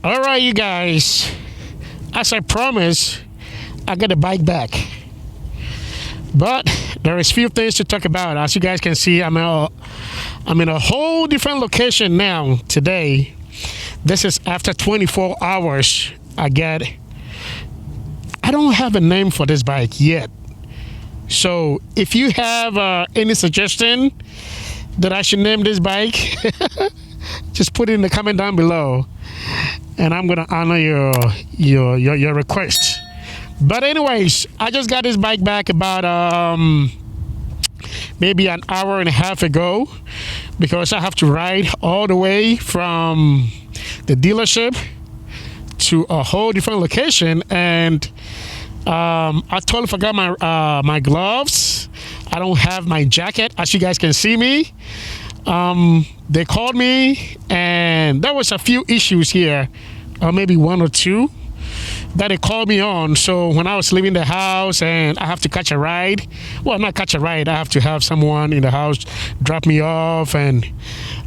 All right, you guys. As I promised, I got the bike back. But there is few things to talk about. As you guys can see, I'm in a whole different location now today. This is after 24 hours. I don't have a name for this bike yet. So if you have any suggestion that I should name this bike, just put it in the comment down below, and I'm gonna honor your request. But anyways, I just got this bike back about maybe an hour and a half ago, because I have to ride all the way from the dealership to a whole different location, and I totally forgot my gloves. I don't have my jacket, as you guys can see me. They called me, and there was a few issues here, or maybe one or two, that they called me on. So when I was leaving the house and I have to catch a ride, well, not catch a ride, I have to have someone in the house drop me off, and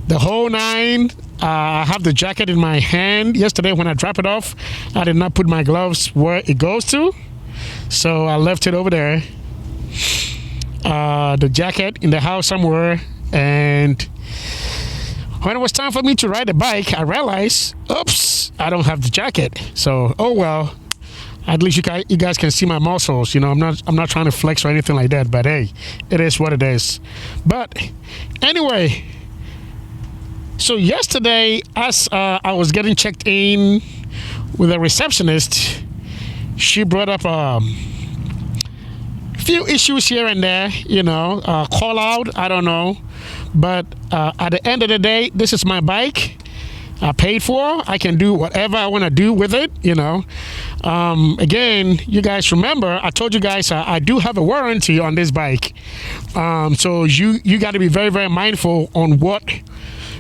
the whole nine. I have the jacket in my hand. Yesterday when I dropped it off, I did not put my gloves where it goes to, so I left it over there, the jacket in the house somewhere. And when it was time for me to ride the bike, I realized, oops, I don't have the jacket. So, oh well, at least you guys can see my muscles. You know, I'm not trying to flex or anything like that, but hey, it is what it is. But anyway, so yesterday, as I was getting checked in with a receptionist, she brought up a few issues here and there, you know, call out, I don't know. But at the end of the day, this is my bike. I paid for. I can do whatever I want to do with it, you know. Again, you guys remember, I told you guys I do have a warranty on this bike. So you got to be very, very mindful on what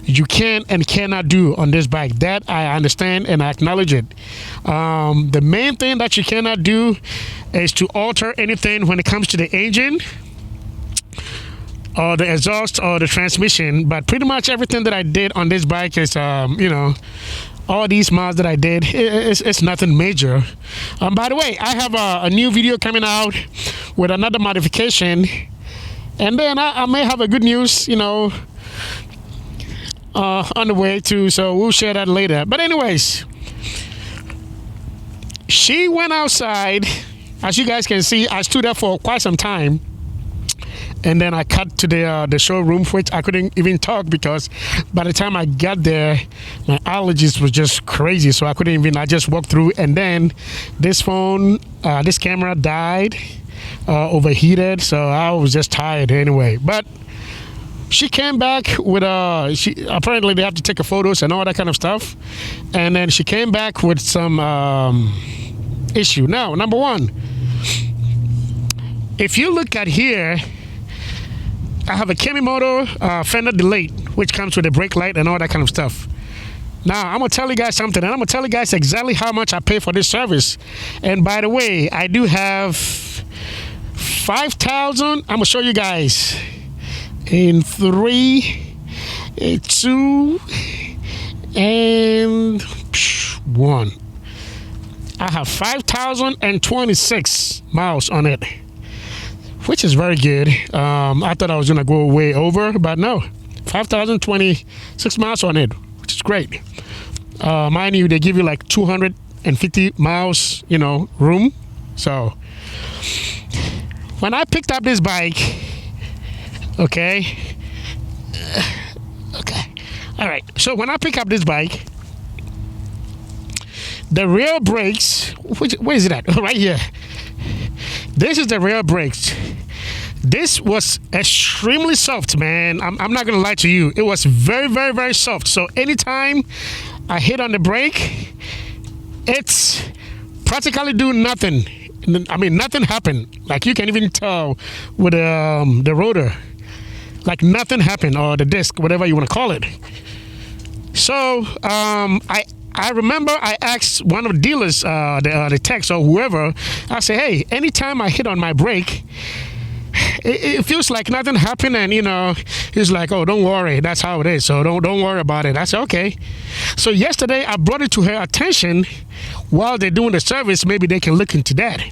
you can and cannot do on this bike. That I understand and I acknowledge it. The main thing that you cannot do is to alter anything when it comes to the engine or the exhaust or the transmission. But pretty much everything that I did on this bike is, you know, all these miles that I did, it's nothing major. By the way, I have a new video coming out with another modification, and then I may have a good news, you know, on the way too, so we'll share that later. But anyways, she went outside. As you guys can see, I stood there for quite some time, and then I cut to the showroom, which I couldn't even talk because by the time I got there, my allergies was just crazy, so I couldn't even. I just walked through, and then this camera died, overheated, so I was just tired anyway. But she came back with apparently they have to take a photos and all that kind of stuff, and then she came back with some issue. Now, number one, if you look at here, I have a Kemimoto fender delay, which comes with a brake light and all that kind of stuff. Now, I'm going to tell you guys something, and I'm going to tell you guys exactly how much I pay for this service. And by the way, I do have 5,000. I'm going to show you guys in 3, 2, and 1. I have 5,026 miles on it, which is very good. I thought I was gonna go way over, but no, 5,026 miles on it, which is great. Mind you, they give you like 250 miles, you know, room. So when I picked up this bike, okay, all right. So when I pick up this bike, the rear brakes, where is it at? Right here. This is the rear brakes. This was extremely soft, man. I'm not gonna lie to you. It was very, very, very soft. So anytime I hit on the brake, it's practically doing nothing. I mean, nothing happened. Like you can even tell with the rotor, like nothing happened, or the disc, whatever you want to call it. So I remember I asked one of the dealers, the techs or whoever, I said, hey, anytime I hit on my brake, it feels like nothing happened, and he's like, oh, don't worry, that's how it is, so don't worry about it. I said, okay. So yesterday I brought it to her attention. While they're doing the service, maybe they can look into that.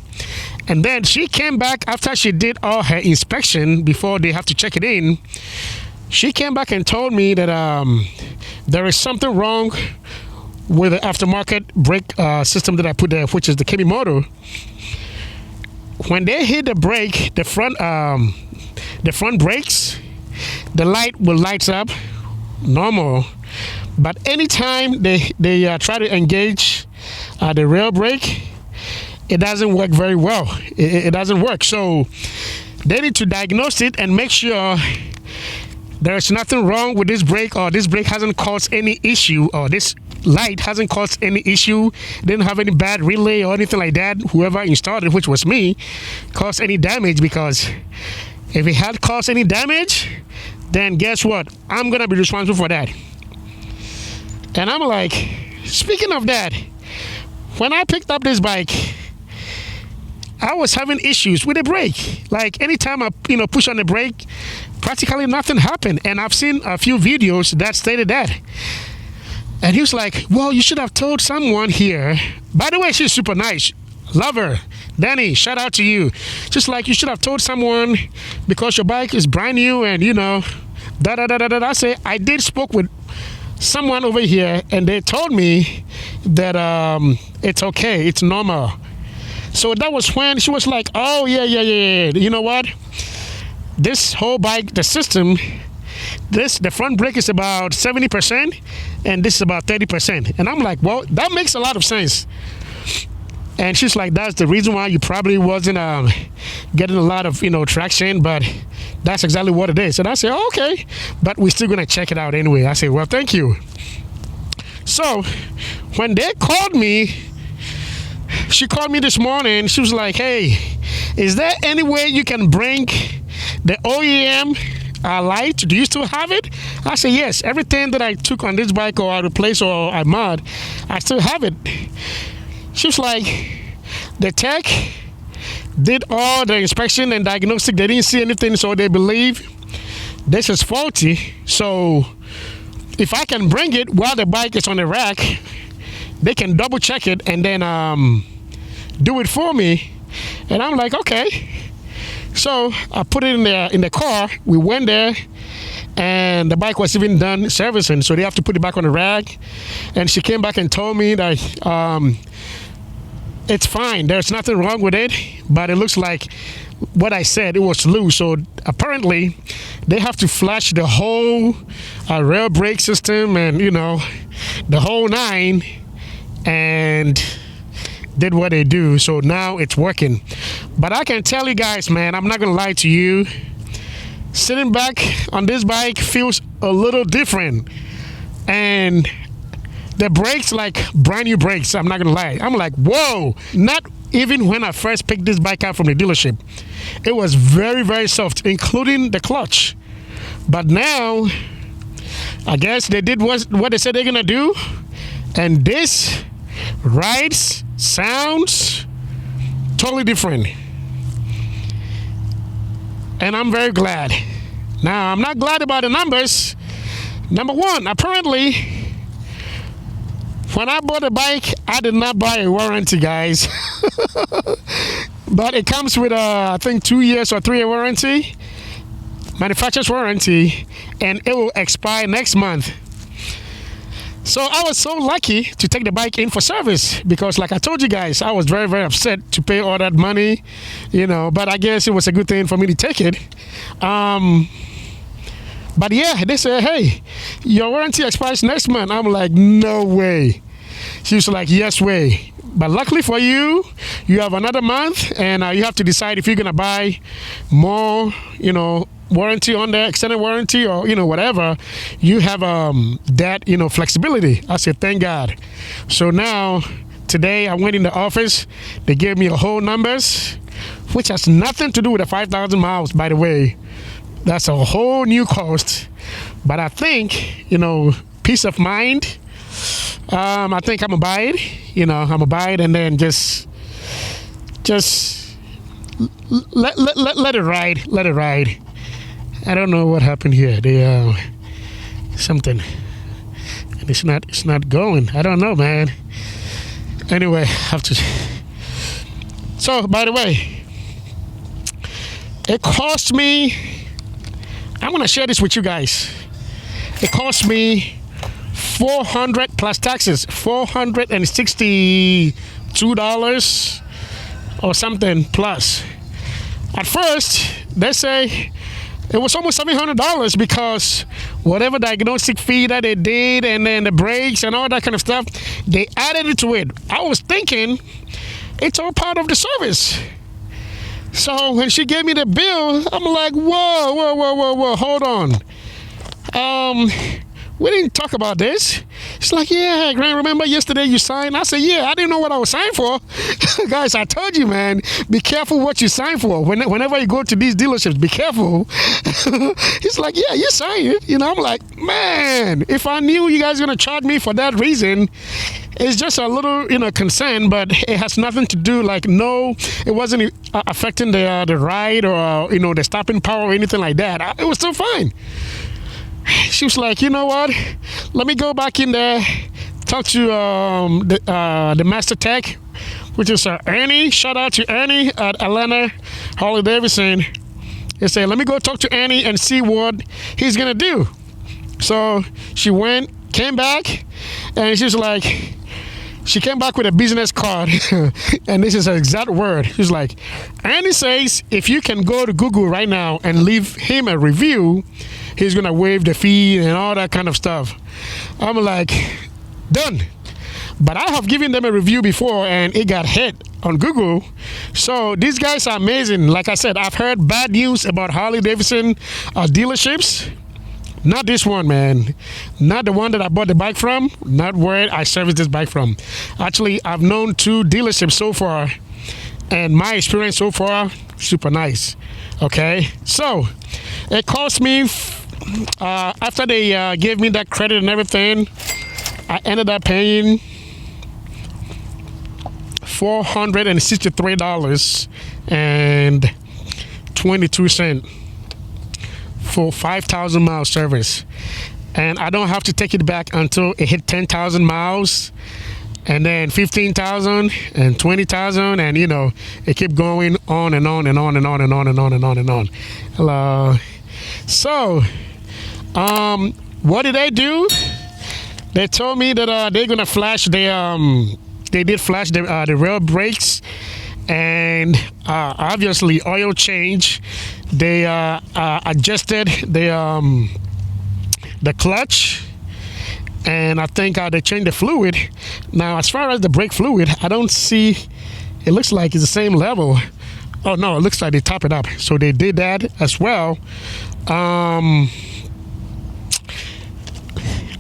And then she came back after she did all her inspection before they have to check it in. She came back and told me that there is something wrong with the aftermarket brake system that I put there, which is the KB motor. When they hit the brake, the front brakes, the light will light up normal. But anytime they try to engage the rear brake, it doesn't work very well. It doesn't work. So they need to diagnose it and make sure there's nothing wrong with this brake, or this brake hasn't caused any issue, or this light hasn't caused any issue, didn't have any bad relay or anything like that. Whoever installed it, which was me, caused any damage, because if it had caused any damage, then guess what? I'm going to be responsible for that. And I'm like, speaking of that, when I picked up this bike, I was having issues with the brake. Like anytime I push on the brake, practically nothing happened. And I've seen a few videos that stated that. And he was like, well, you should have told someone here. By the way, she's super nice. Love her. Danny, shout out to you. Just like you should have told someone, because your bike is brand new and I say, I did spoke with someone over here and they told me that it's okay, it's normal. So that was when she was like, oh yeah. You know what? This whole bike, the system, the front brake is about 70% and this is about 30%. And I'm like, well, that makes a lot of sense. And she's like, that's the reason why you probably wasn't getting a lot of traction, but that's exactly what it is. And I said, oh, okay, but we're still gonna check it out anyway. I said, well, thank you. So when they called me, she called me this morning. She was like, hey, is there any way you can bring the OEM light? Do you still have it? I said, yes. Everything that I took on this bike or I replaced or I mod, I still have it. She was like, the tech did all the inspection and diagnostic. They didn't see anything, so they believe this is faulty. So if I can bring it while the bike is on the rack, they can double check it and then do it for me. And I'm like, okay. So I put it in the car. We went there, and the bike was even done servicing, so they have to put it back on the rack. And she came back and told me that it's fine. There's nothing wrong with it, but it looks like what I said, it was loose. So apparently they have to flush the whole rear brake system and the whole nine, and did what they do. So now it's working. But I can tell you guys, man, I'm not gonna lie to you, sitting back on this bike feels a little different. And the brakes, like brand new brakes, I'm not gonna lie. I'm like, whoa. Not even when I first picked this bike up from the dealership. It was very, very soft, including the clutch. But now, I guess they did what they said they're gonna do. And this rides, sounds totally different. And I'm very glad. Now, I'm not glad about the numbers. Number one, apparently, when I bought the bike, I did not buy a warranty, guys. But it comes with I think 2 years or 3 year warranty, manufacturer's warranty, and it will expire next month. So I was so lucky to take the bike in for service, because like I told you guys, I was very, very upset to pay all that money, but I guess it was a good thing for me to take it. But yeah, they said, hey, your warranty expires next month. I'm like, no way. She was like, yes way. But luckily for you, you have another month, and you have to decide if you're gonna buy more, warranty on there, extended warranty, or whatever. You have that flexibility. I said, thank God. So now today I went in the office. They gave me a whole numbers, which has nothing to do with the 5,000 miles, by the way. That's a whole new cost. But I think, peace of mind. I think I'm gonna buy it. I'm gonna buy it and then just let it ride. Let it ride. I don't know what happened here. They something. And it's not going. I don't know, man. Anyway, I have to. So, by the way, it cost me. I'm gonna share this with you guys. It cost me 400 plus taxes, $462 or something plus. At first, they say it was almost $700 because whatever diagnostic fee that they did and then the brakes and all that kind of stuff, they added it to it. I was thinking it's all part of the service. So when she gave me the bill, I'm like, whoa, hold on. We didn't talk about this. It's like, yeah, Grant, remember yesterday you signed? I said, yeah, I didn't know what I was signed for. Guys, I told you, man, be careful what you sign for. Whenever you go to these dealerships, be careful. He's like, yeah, you signed it. You know, I'm like, man, if I knew you guys were going to charge me for that reason, it's just a little, concern, but it has nothing to do, no, it wasn't affecting the ride or, the stopping power or anything like that. It was still fine. She was like, you know what? Let me go back in there, talk to the master tech, which is Ernie. Shout out to Ernie at Atlanta, Harley Davidson. They said, let me go talk to Ernie and see what he's going to do. So she went, came back, and she was like, she came back with a business card, and this is her exact word. She's like, Ernie says, if you can go to Google right now and leave him a review, he's going to waive the fee and all that kind of stuff. I'm like, done. But I have given them a review before, and it got hit on Google. So these guys are amazing. Like I said, I've heard bad news about Harley Davidson dealerships. Not this one, man. Not the one that I bought the bike from. Not where I serviced this bike from. Actually, I've known 2 dealerships so far, and my experience so far, super nice. Okay, so it cost me, after they gave me that credit and everything, I ended up paying $463.22 for 5,000 mile service, and I don't have to take it back until it hit 10,000 miles, and then 15,000 and 20,000, and it kept going on and on and on and on and on and on and on and on. Hello. So, what did they do? They told me that they're gonna flash they did flash the rear brakes, and obviously oil change. They adjusted the clutch, and I think they changed the fluid. Now, as far as the brake fluid, I don't see. It looks like it's the same level. Oh no, it looks like they top it up. So they did that as well.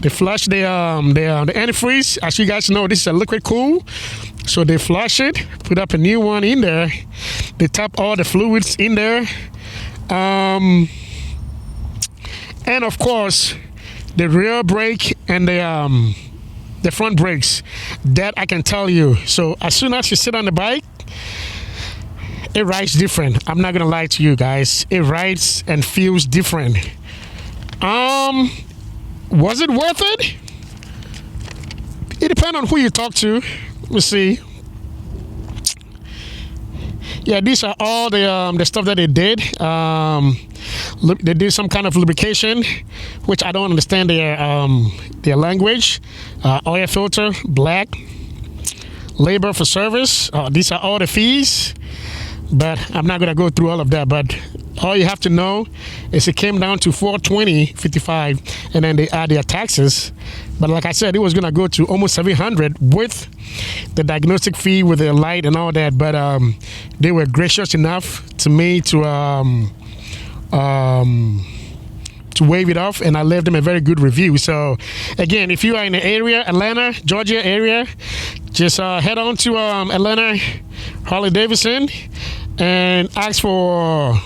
They flushed the antifreeze. As you guys know, this is a liquid cool. So they flush it, put up a new one in there. They tap all the fluids in there. And of course, the rear brake and the front brakes, that I can tell you. So as soon as you sit on the bike, it rides different. I'm not gonna lie to you guys. It rides and feels different. Was it worth it? It depends on who you talk to. Let's see. Yeah, these are all the stuff that they did. They did some kind of lubrication, which I don't understand their language. Oil filter, black. Labor for service. These are all the fees, but I'm not gonna go through all of that. But all you have to know is it came down to $420.55, and then they add their taxes. But like I said, it was gonna go to almost $700 with the diagnostic fee, with the light and all that. But they were gracious enough to me to waive it off, and I left them a very good review. So again, if you are in the area, Atlanta, Georgia area, just head on to Atlanta Harley Davidson and ask for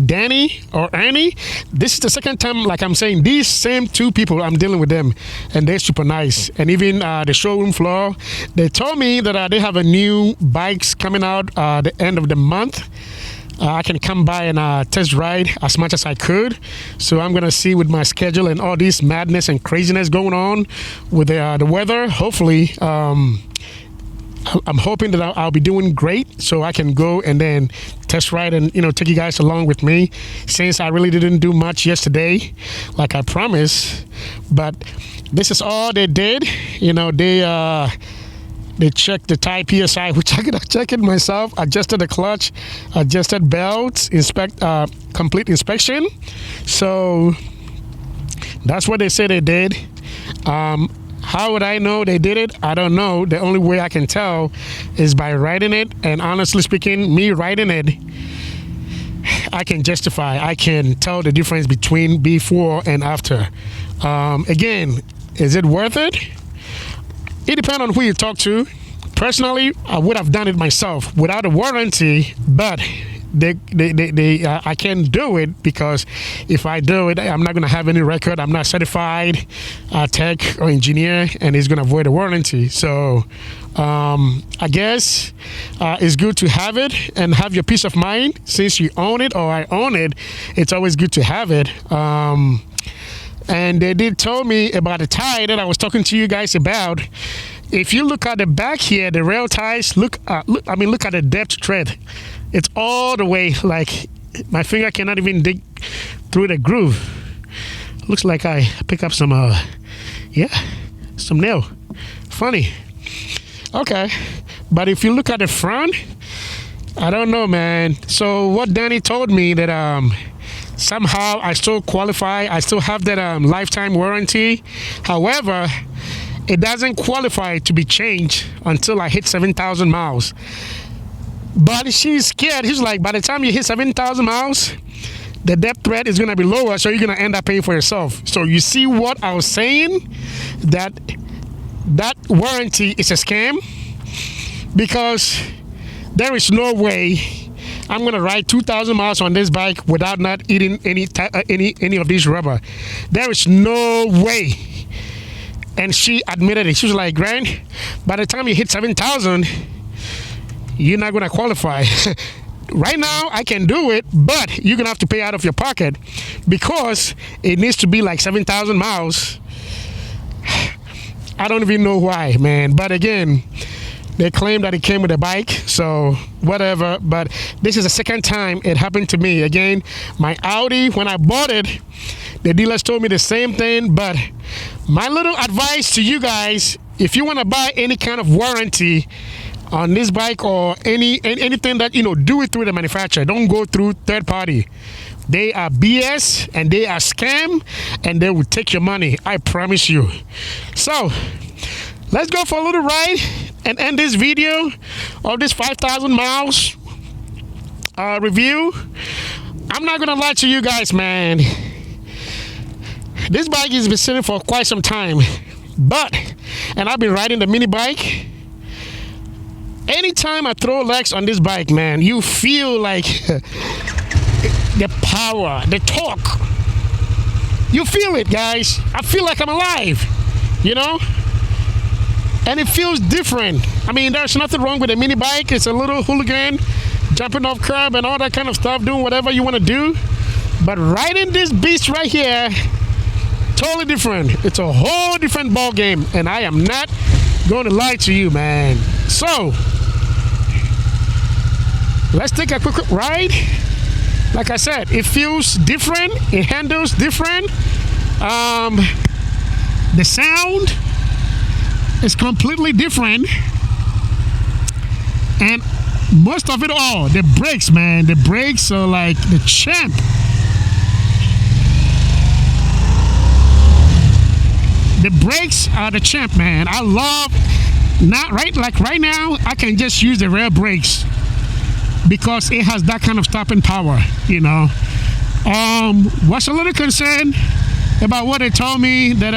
Danny or Annie. This is the second time, like I'm saying, these same two people, I'm dealing with them, and they're super nice. And even the showroom floor, they told me that they have a new bikes coming out the end of the month. I can come by and test ride as much as I could. So I'm gonna see with my schedule and all this madness and craziness going on with the weather. Hopefully, I'm hoping that I'll be doing great, so I can go and then test ride and take you guys along with me. Since I really didn't do much yesterday, like I promised, but this is all they did. They checked the tire PSI, which I could have checked it myself, adjusted the clutch, adjusted belts, complete inspection. So that's what they say they did. How would I know they did it? I don't know. The only way I can tell is by riding it. And honestly speaking, me riding it, I can justify, I can tell the difference between before and after. Again, is it worth it? It depends on who you talk to. Personally, I would have done it myself without a warranty, but I can't do it because if I do it, I'm not going to have any record. I'm not certified tech or engineer, and it's going to avoid a warranty. So I guess it's good to have it and have your peace of mind. Since you own it or I own it, it's always good to have it. And they did tell me about the tie that I was talking to you guys about. If you look at the back here, the rail ties, look at the depth thread. It's all the way, like my finger cannot even dig through the groove. Looks like I pick up some nail. Funny. Okay. But if you look at the front, I don't know, man. So what Danny told me that somehow I still qualify. I still have that lifetime warranty. However, it doesn't qualify to be changed until I hit 7,000 miles. But she's scared. She's like, by the time you hit 7,000 miles, the depth thread is going to be lower, so you're going to end up paying for yourself. So you see what I was saying? That warranty is a scam, because there is no way I'm going to ride 2,000 miles on this bike without not eating any of these rubber. There is no way. And she admitted it. She was like, Grant, by the time you hit 7,000, you're not going to qualify. Right now, I can do it, but you're going to have to pay out of your pocket because it needs to be like 7,000 miles. I don't even know why, man. But again, they claim that it came with a bike, so whatever. But this is the second time it happened to me. Again, my Audi, when I bought it, the dealers told me the same thing. But my little advice to you guys, if you want to buy any kind of warranty on this bike or anything that, do it through the manufacturer. Don't go through third party. They are BS and they are scam, and they will take your money. I promise you. So let's go for a little ride and end this video of this 5,000 miles review. I'm not gonna lie to you guys, man. This bike has been sitting for quite some time, and I've been riding the mini bike. Anytime I throw legs on this bike, man, you feel like the power, the torque. You feel it, guys. I feel like I'm alive, and it feels different. I mean, there's nothing wrong with a mini bike. It's a little hooligan, jumping off curb and all that kind of stuff, doing whatever you want to do. But riding this beast right here, totally different. It's a whole different ball game, and I am not going to lie to you, man. So let's take a quick ride. Like I said, it feels different. It handles different. The sound is completely different, and most of it all, the brakes, man. The brakes are like the champ. The brakes are the champ, man. I love right now I can just use the rear brakes because it has that kind of stopping power, Was a little concerned about what they told me that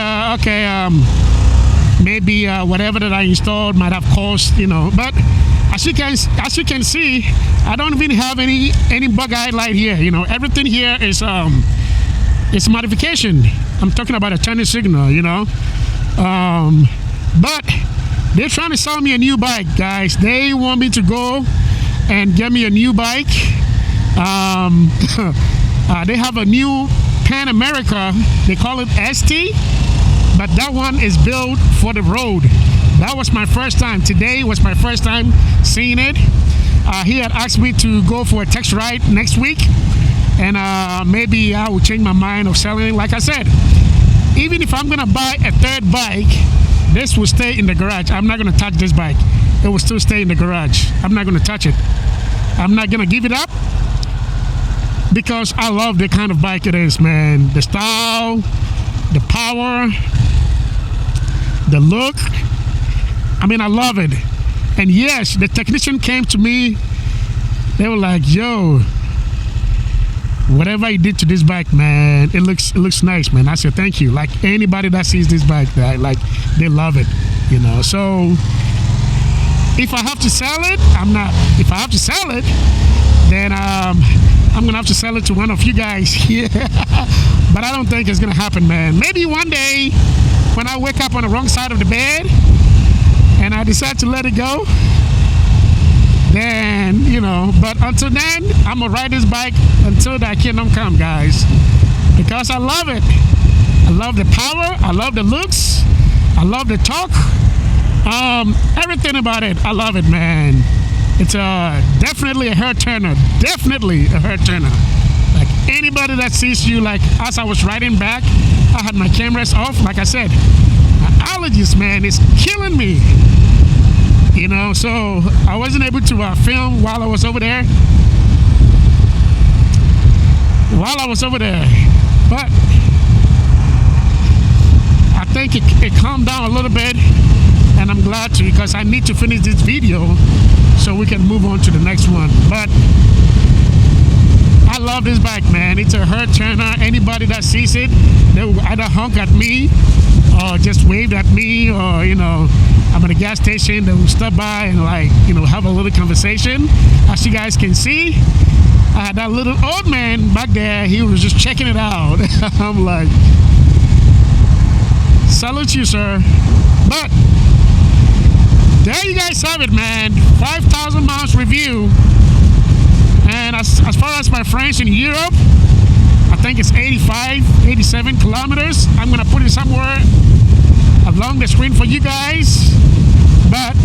maybe whatever that I installed might have cost, but as you can see, I don't even have any bug eye light here. You know, everything here is it's modification. I'm talking about a turning signal, you know. But they're trying to sell me a new bike, guys. They want me to go and get me a new bike. They have a new Pan America. They call it ST, but that one is built for the road. That was my first time. Today was my first time seeing it. He had asked me to go for a test ride next week, and maybe I will change my mind of selling it. Like I said, even if I'm gonna buy a third bike, this will stay in the garage. I'm not gonna touch this bike. It will still stay in the garage. I'm not gonna touch it. I'm not gonna give it up because I love the kind of bike it is, man. The style, the power, the look. I mean, I love it. And yes, the technician came to me. They were like, yo, whatever you did to this bike, man, it looks nice, man. I said, thank you. Like, anybody that sees this bike, they love it, you know. So if I have to sell it, if I have to sell it, then I'm gonna have to sell it to one of you guys here. But I don't think it's gonna happen, man. Maybe one day when I wake up on the wrong side of the bed and I decide to let it go, then, you know. But until then, I'm gonna ride this bike until that kingdom come, guys, because I love it. I love the power, I love the looks, I love the torque, everything about it. I love it, man. It's definitely a hair turner. Definitely a hair turner. Like, anybody that sees you, like, as I was riding back, I had my cameras off. Like I said, my allergies, man, is killing me. You know, so I wasn't able to film while I was over there. But I think it calmed down a little bit, and I'm glad to, because I need to finish this video so we can move on to the next one. But I love this bike, man. It's a hurt turner. Anybody that sees it, they will either honk at me or just wave at me, or, you know, I'm at a gas station, they will stop by and, like, you know, have a little conversation. As you guys can see, I had that little old man back there. He was just checking it out. I'm like, salute you, sir. But there you guys have it, man. 5,000 miles review. And as far as my friends in Europe, I think it's 87 kilometers. I'm gonna put it somewhere along the screen for you guys. But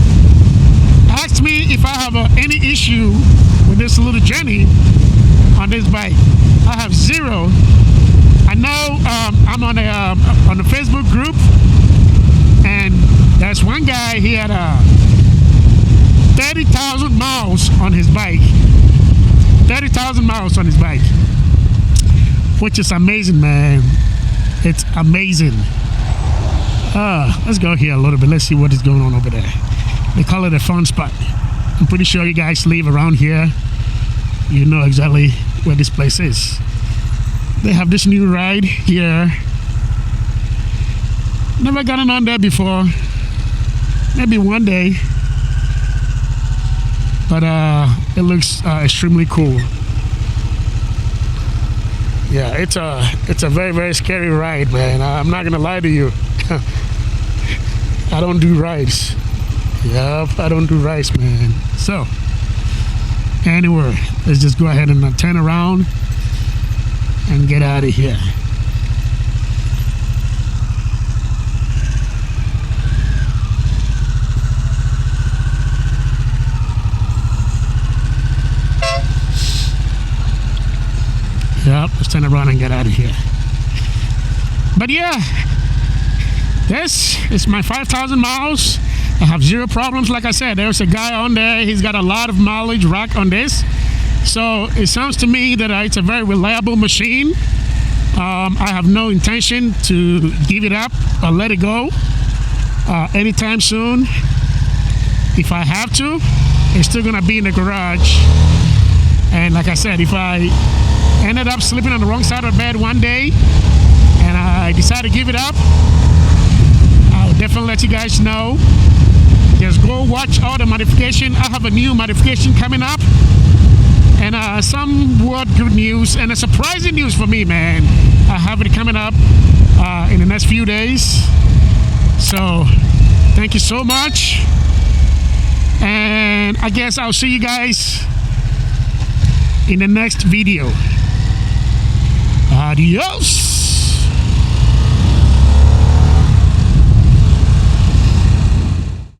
ask me if I have any issue with this little journey on this bike. I have zero. I know I'm on a Facebook group, and there's one guy, he had 30,000 miles on his bike. 30,000 miles on his bike, which is amazing, man. It's amazing. Let's go here a little bit. Let's see what is going on over there. They call it a fun spot. I'm pretty sure you guys live around here. You know exactly where this place is. They have this new ride here. Never gotten on there before. Maybe one day. But it looks extremely cool. Yeah, it's a very, very scary ride, man. I'm not gonna lie to you. I don't do rides. Yep, I don't do rides, man. So anyway, let's just go ahead and turn around and get out of here. Yep, let's turn around and get out of here. But yeah, this is my 5,000 miles. I have zero problems. Like I said, there's a guy on there. He's got a lot of mileage rack on this. So it sounds to me that it's a very reliable machine. I have no intention to give it up or let it go anytime soon. If I have to, it's still gonna be in the garage. And like I said, if I ended up sleeping on the wrong side of the bed one day and I decide to give it up, I'll definitely let you guys know. Just go watch all the modification. I have a new modification coming up, and somewhat good news and a surprising news for me, man. I have it coming up in the next few days. So thank you so much, and I guess I'll see you guys in the next video. Adios.